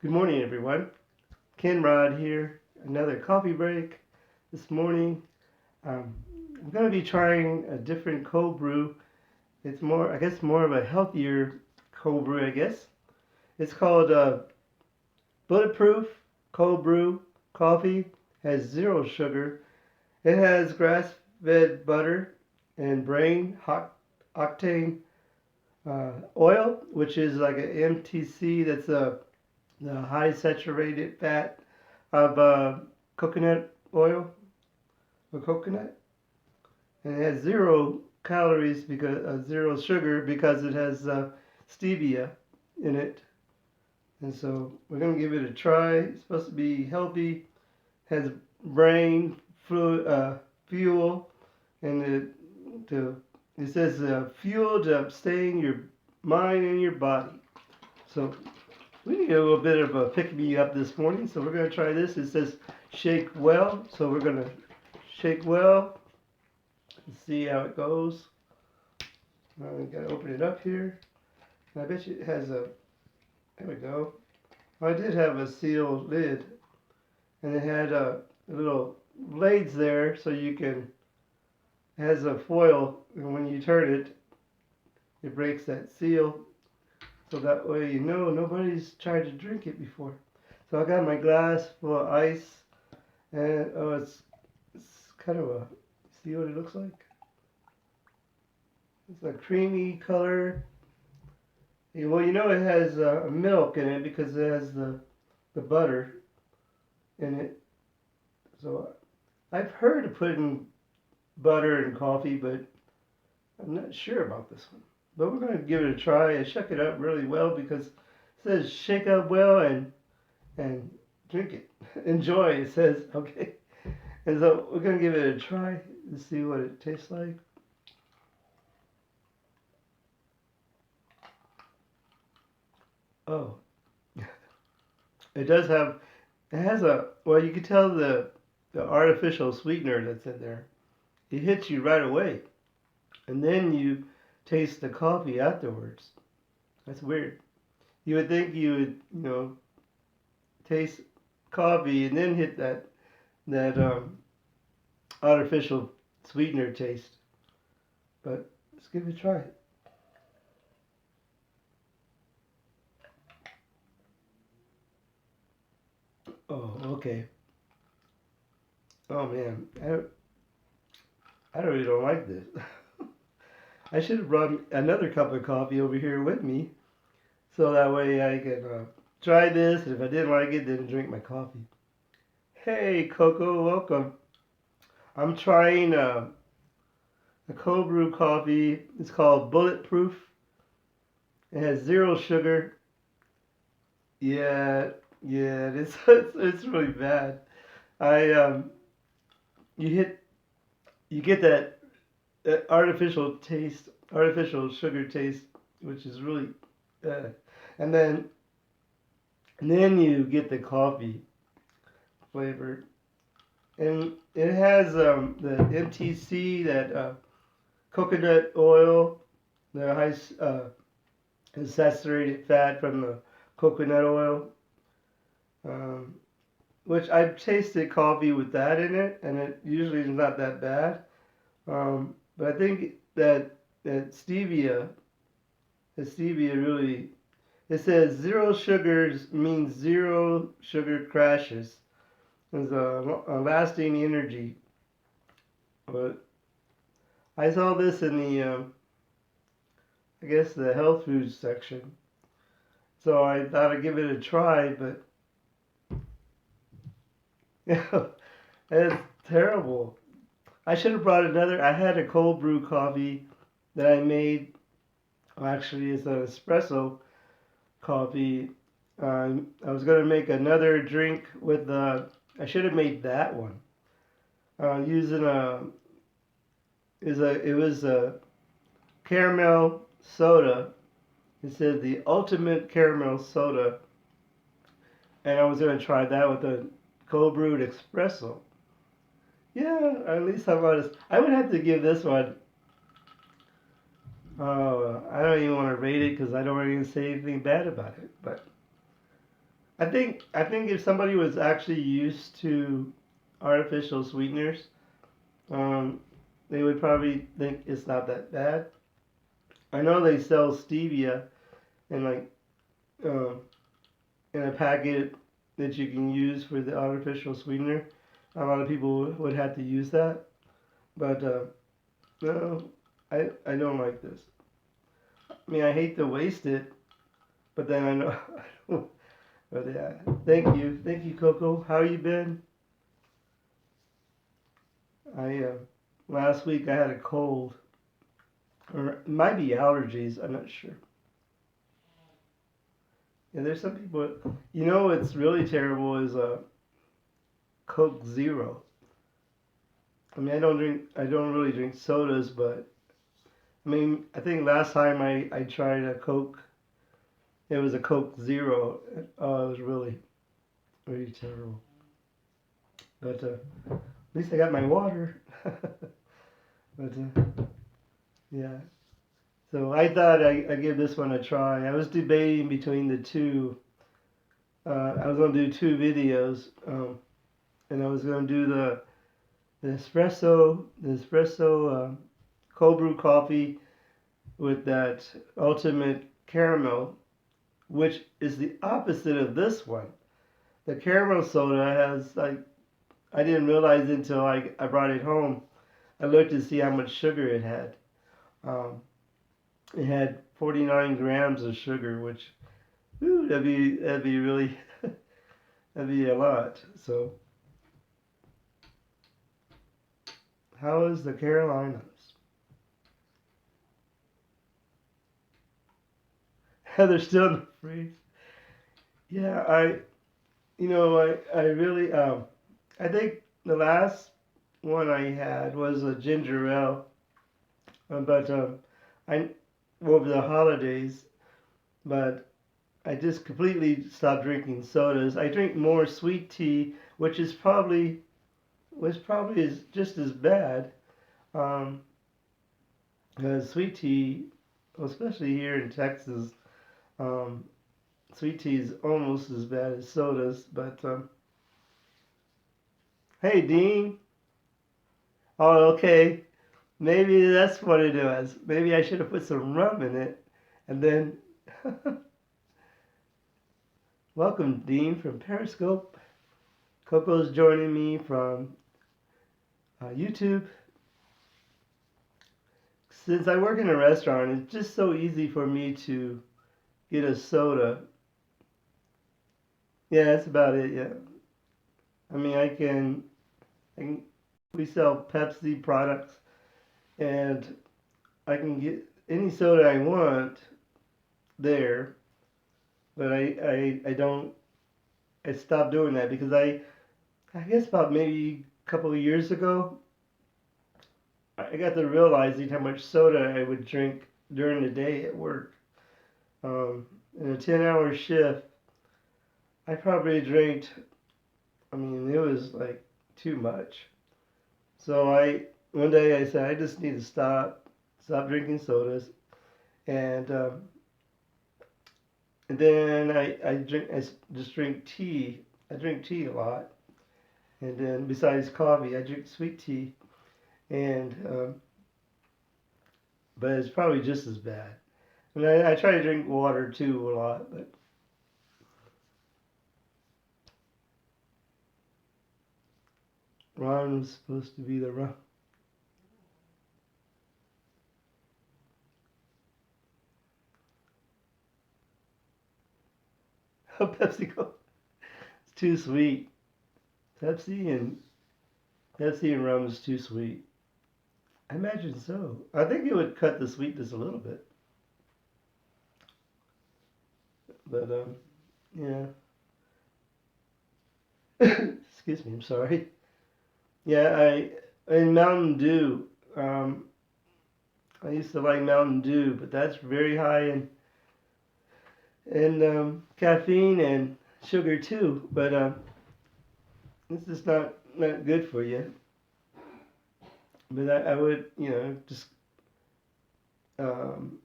Good morning, everyone. Ken Rod here. Another coffee break this morning. Um, I'm going to be trying a different cold brew. It's more, I guess, more of a healthier cold brew, I guess. It's called BulletProof Cold Brew Coffee. Has zero sugar. It has grass-fed butter and brain hot octane oil, which is like an MTC. That's the high saturated fat of coconut oil or coconut, and it has zero calories because zero sugar because it has stevia in it. And so we're gonna give it a try. It's supposed to be healthy, has brain fluid, fuel, and it says fuel to sustain your mind and your body. So we need a little bit of a pick me up this morning, so we're gonna try this. It says shake well, so we're gonna shake well and see how it goes. We gotta open it up here. I bet you it has a. There we go. I did have a sealed lid, and it had little blades there, so you can. It has a foil, and when you turn it, it breaks that seal. So that way you know nobody's tried to drink it before. So I got my glass full of ice, and oh, it's kind of a. See what it looks like? It's a creamy color. Yeah, well, you know it has milk in it because it has the butter in it. So I've heard of putting butter in coffee, but I'm not sure about this one. But we're going to give it a try and shake it up really well because it says shake up well and drink it. Enjoy, it says. Okay. And so we're going to give it a try to see what it tastes like. Oh, it does have, it has a, well, you can tell the artificial sweetener that's in there. It hits you right away. And then you taste the coffee afterwards. That's weird. You would think you would, taste coffee and then hit that artificial sweetener taste. But let's give it a try. Oh, okay. Oh man, I really don't like this. I should have brought another cup of coffee over here with me, so that way I could try this. And if I didn't like it, then drink my coffee. Hey, Coco, welcome. I'm trying a cold brew coffee. It's called Bulletproof. It has zero sugar. Yeah, yeah, it's really bad. I you hit you get that artificial taste, artificial sugar taste, which is really, uh, and then you get the coffee flavor, and it has the MTC, that coconut oil, the high saturated fat from the coconut oil, um, which I've tasted coffee with that in it, and it usually is not that bad. But I think that stevia really, it says zero sugars means zero sugar crashes. There's a lasting energy. But I saw this in the, I guess the health foods section. So I thought I'd give it a try, but yeah, it's terrible. I should have brought another. I had a cold brew coffee that I made. Well, actually, it's an espresso coffee. I was gonna make another drink with the. I should have made that one using it was a caramel soda. It said the ultimate caramel soda, and I was gonna try that with a cold brewed espresso. Yeah, at least I'm honest. I would have to give this one. I don't even want to rate it because I don't even say anything bad about it. But I think if somebody was actually used to artificial sweeteners, um, they would probably think it's not that bad. I know they sell stevia in like um, in a packet that you can use for the artificial sweetener. A lot of people would have to use that, but no, I don't like this. I mean, I hate to waste it, but then I know. But yeah, thank you, Coco. How you been? I last week I had a cold, or it might be allergies. I'm not sure. Yeah, there's some people. You know what's really terrible is Coke Zero. I mean, I don't really drink sodas, but I mean, I think last time I tried a Coke, it was a Coke Zero. Oh, it was really, really terrible. But at least I got my water. But yeah, so I thought I'd give this one a try. I was debating between the two. I was gonna do two videos, and I was gonna do the espresso cold brew coffee with that ultimate caramel, which is the opposite of this one. The caramel soda has like I didn't realize until I brought it home. I looked to see how much sugar it had. Um, it had 49 grams of sugar, which ooh, that'd be really that'd be a lot. So how is the Carolinas? They're still in the freeze. Yeah, I really I think the last one I had was a ginger ale, but I over the holidays, but I just completely stopped drinking sodas. I drink more sweet tea, which probably is just as bad. Um, sweet tea, especially here in Texas, um, sweet tea is almost as bad as sodas. But hey, Dean. Oh, okay. Maybe that's what it was. Maybe I should have put some rum in it, and then welcome, Dean from Periscope. Coco's joining me from YouTube. Since I work in a restaurant, it's just so easy for me to get a soda. Yeah, that's about it. Yeah, I mean, I can. We sell Pepsi products, and I can get any soda I want there. But I don't. I stopped doing that because I guess about maybe a couple of years ago, I got to realizing how much soda I would drink during the day at work. Um, in a 10-hour shift, I probably drank, I mean, it was like too much. So one day I said, I just need to stop drinking sodas. And, um, and then just drink tea. I drink tea a lot. And then besides coffee, I drink sweet tea. And, but it's probably just as bad. And I try to drink water too a lot, but Ron was supposed to be the Ron. Oh, Pepsi Cola. It's too sweet. Pepsi and Pepsi and rum is too sweet. I imagine so. I think it would cut the sweetness a little bit, but yeah. Excuse me. I'm sorry. Yeah, I in Mountain Dew. Um, I used to like Mountain Dew, but that's very high in caffeine and sugar too. But it's just not good for you. But I would, just um,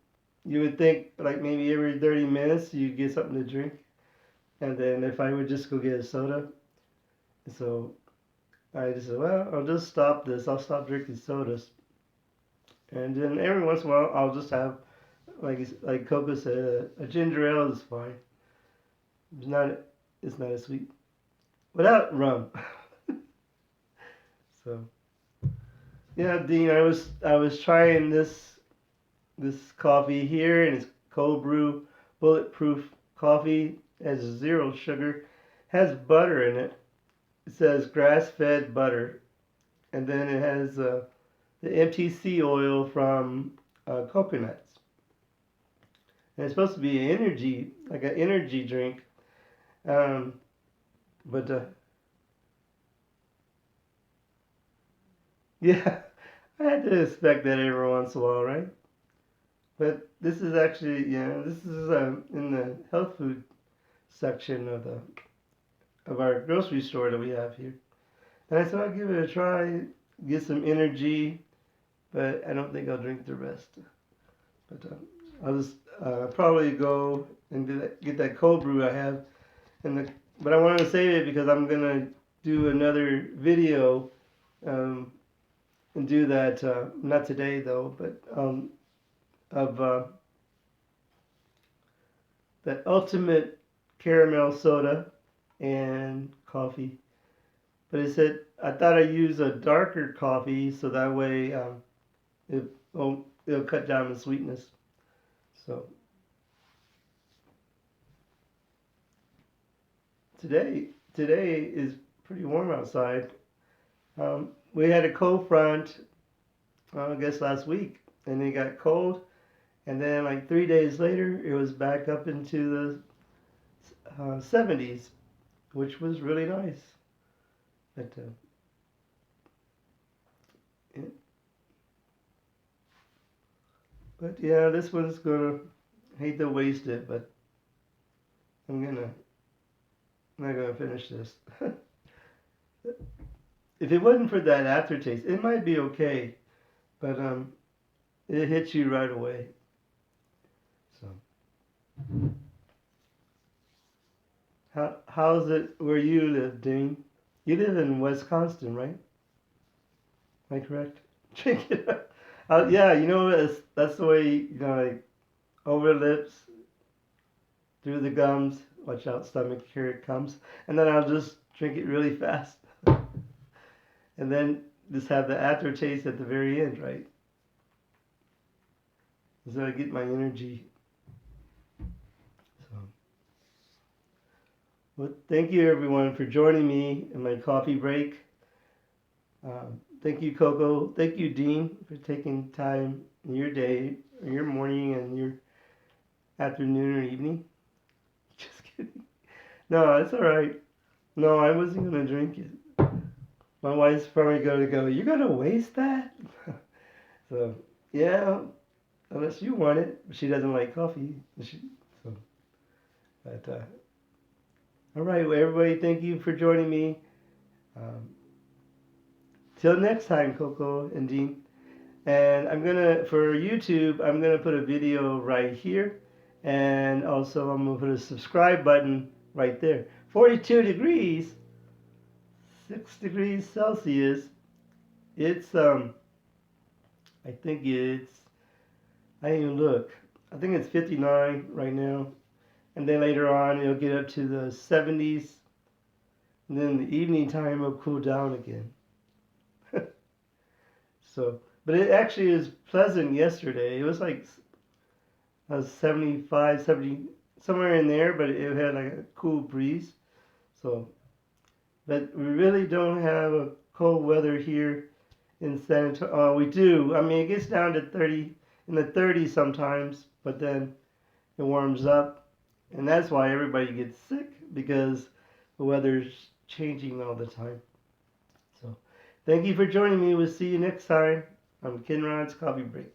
you would think like maybe every 30 minutes you get something to drink. And then if I would just go get a soda, so I just said, well, I'll just stop this. I'll stop drinking sodas. And then every once in a while, I'll just have, like Coco said, a ginger ale is fine. It's not it's not as sweet without rum. So yeah, Dean, I was trying this coffee here, and it's cold brew, bulletproof coffee. It has 0 sugar, has butter in it. It says grass-fed butter, and then it has the MTC oil from coconuts. And it's supposed to be an energy, like an energy drink. Um, but yeah, I had to expect that every once in a while, right? But this is actually, this is in the health food section of our grocery store that we have here. And I thought I'd give it a try, get some energy, but I don't think I'll drink the rest. But I'll just probably go and get that cold brew I have. But I wanted to save it because I'm gonna do another video and do that. Not today though, but of the ultimate caramel soda and coffee. But it said I thought I'd use a darker coffee so that way it it'll cut down the sweetness. So today is pretty warm outside. We had a cold front, I guess last week, and it got cold, and then like 3 days later, it was back up into the 70s, which was really nice. But yeah. But yeah, this one's gonna hate to waste it, but I'm gonna I'm not gonna finish this. If it wasn't for that aftertaste, it might be okay, but it hits you right away. So how's it where you live, Dean? You live in Wisconsin, right? Am I correct? Drink it up. Yeah, that's the way like over the lips, through the gums. Watch out, stomach, here it comes. And then I'll just drink it really fast, and then just have the aftertaste at the very end, right? So I get my energy. So, well, thank you everyone for joining me in my coffee break. Thank you, Coco. Thank you, Dean, for taking time in your day, or your morning, and your afternoon or evening. Just kidding. No, it's all right. No, I wasn't gonna drink it. My wife's probably gonna go, "You're gonna waste that?" So, yeah, unless you want it. She doesn't like coffee. So, but all right, well, everybody, thank you for joining me. Um, Till next time, Coco and Dean. And for YouTube, I'm gonna put a video right here, and also I'm gonna put a subscribe button right there. 42 degrees, 6 degrees Celsius. It's I think I didn't even look. I think it's 59 right now, and then later on it'll get up to the 70s, and then in the evening time it'll cool down again. So, but it actually is pleasant yesterday. It was like 75, 70, somewhere in there, but it had like a cool breeze. So, but we really don't have a cold weather here in San Antonio. We do. I mean, it gets down to 30, in the 30s sometimes, but then it warms up. And that's why everybody gets sick, because the weather's changing all the time. So, thank you for joining me. We'll see you next time on Kinrod's Coffee Break.